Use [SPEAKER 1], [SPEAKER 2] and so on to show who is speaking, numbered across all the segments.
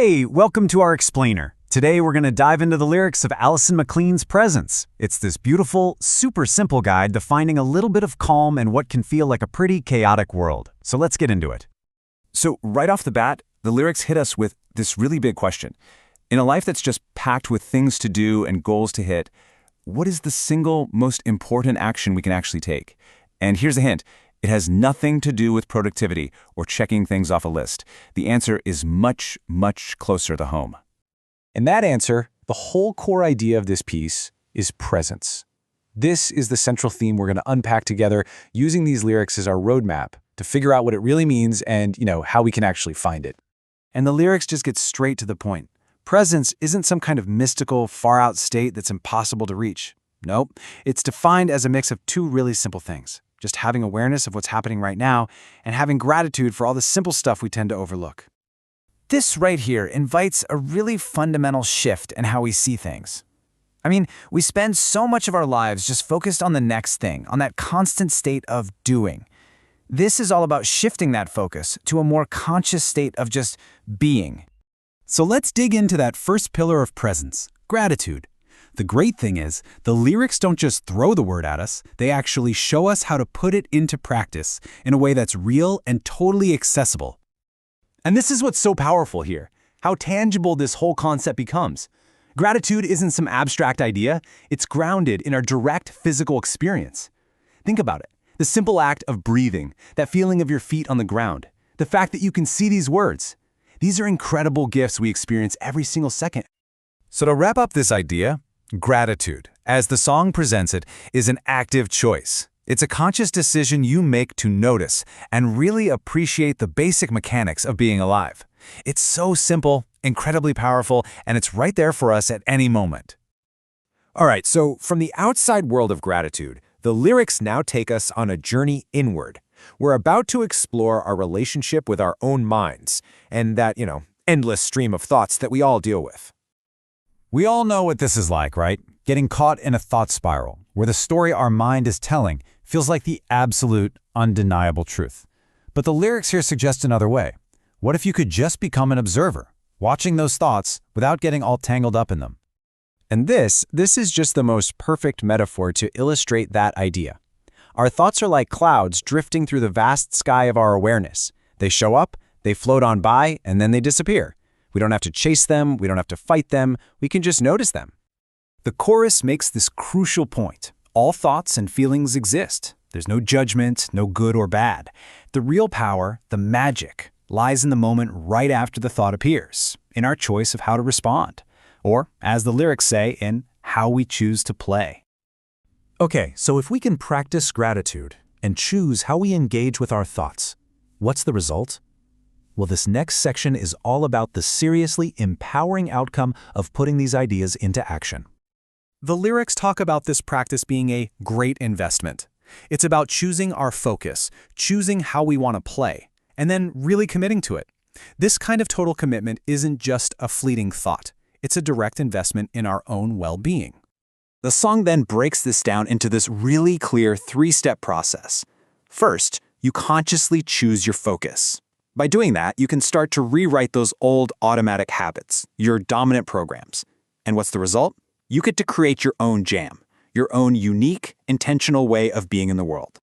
[SPEAKER 1] Hey, welcome to our explainer. Today we're going to dive into the lyrics of Alison McLean's Presence. It's this beautiful, super simple guide to finding a little bit of calm in what can feel like a pretty chaotic world. So let's get into it.
[SPEAKER 2] So right off the bat, the lyrics hit us with this really big question. In a life that's just packed with things to do and goals to hit, what is the single most important action we can actually take? And here's a hint. It has nothing to do with productivity or checking things off a list. The answer is much, much closer to home.
[SPEAKER 3] In that answer, the whole core idea of this piece is presence. This is the central theme we're going to unpack together using these lyrics as our roadmap to figure out what it really means and, how we can actually find it.
[SPEAKER 1] And the lyrics just get straight to the point. Presence isn't some kind of mystical, far-out state that's impossible to reach. Nope, it's defined as a mix of two really simple things. Just having awareness of what's happening right now and having gratitude for all the simple stuff we tend to overlook. This right here invites a really fundamental shift in how we see things. We spend so much of our lives just focused on the next thing, on that constant state of doing. This is all about shifting that focus to a more conscious state of just being. So let's dig into that first pillar of presence, gratitude. The great thing is, the lyrics don't just throw the word at us, they actually show us how to put it into practice in a way that's real and totally accessible.
[SPEAKER 3] And this is what's so powerful here, how tangible this whole concept becomes. Gratitude isn't some abstract idea, it's grounded in our direct physical experience. Think about it, the simple act of breathing, that feeling of your feet on the ground, the fact that you can see these words. These are incredible gifts we experience every single second.
[SPEAKER 1] So to wrap up this idea, gratitude, as the song presents it, is an active choice. It's a conscious decision you make to notice and really appreciate the basic mechanics of being alive. It's so simple, incredibly powerful, and it's right there for us at any moment.
[SPEAKER 4] All right, so from the outside world of gratitude, the lyrics now take us on a journey inward. We're about to explore our relationship with our own minds and that, endless stream of thoughts that we all deal with.
[SPEAKER 1] We all know what this is like, right? Getting caught in a thought spiral, where the story our mind is telling feels like the absolute, undeniable truth. But the lyrics here suggest another way. What if you could just become an observer, watching those thoughts without getting all tangled up in them?
[SPEAKER 3] And this is just the most perfect metaphor to illustrate that idea. Our thoughts are like clouds drifting through the vast sky of our awareness. They show up, they float on by, and then they disappear. We don't have to chase them, we don't have to fight them, we can just notice them. The chorus makes this crucial point. All thoughts and feelings exist. There's no judgment, no good or bad. The real power, the magic, lies in the moment right after the thought appears, in our choice of how to respond. Or, as the lyrics say, in how we choose to play.
[SPEAKER 1] Okay, so if we can practice gratitude and choose how we engage with our thoughts, what's the result? Well, this next section is all about the seriously empowering outcome of putting these ideas into action. The lyrics talk about this practice being a great investment. It's about choosing our focus, choosing how we want to play, and then really committing to it. This kind of total commitment isn't just a fleeting thought. It's a direct investment in our own well-being.
[SPEAKER 3] The song then breaks this down into this really clear three-step process. First, you consciously choose your focus. By doing that, you can start to rewrite those old automatic habits, your dominant programs. And what's the result? You get to create your own jam, your own unique, intentional way of being in the world.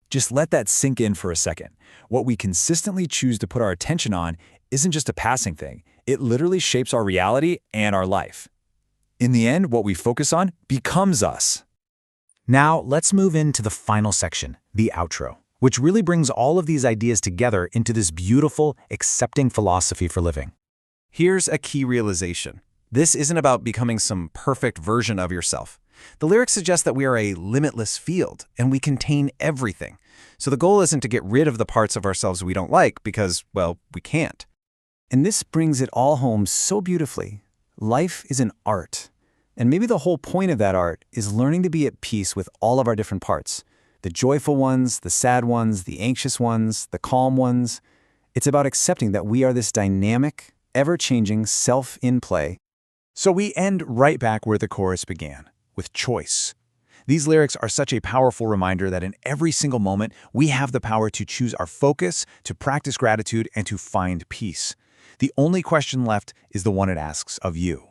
[SPEAKER 3] Just let that sink in for a second. What we consistently choose to put our attention on isn't just a passing thing. It literally shapes our reality and our life. In the end, what we focus on becomes us. Now, let's move into the final section, the outro, which really brings all of these ideas together into this beautiful, accepting philosophy for living. Here's a key realization. This isn't about becoming some perfect version of yourself. The lyrics suggest that we are a limitless field, and we contain everything. So the goal isn't to get rid of the parts of ourselves we don't like because, well, we can't. And this brings it all home so beautifully. Life is an art. And maybe the whole point of that art is learning to be at peace with all of our different parts. The joyful ones, the sad ones, the anxious ones, the calm ones. It's about accepting that we are this dynamic, ever-changing self in play. So we end right back where the chorus began, with choice. These lyrics are such a powerful reminder that in every single moment, we have the power to choose our focus, to practice gratitude, and to find peace. The only question left is the one it asks of you.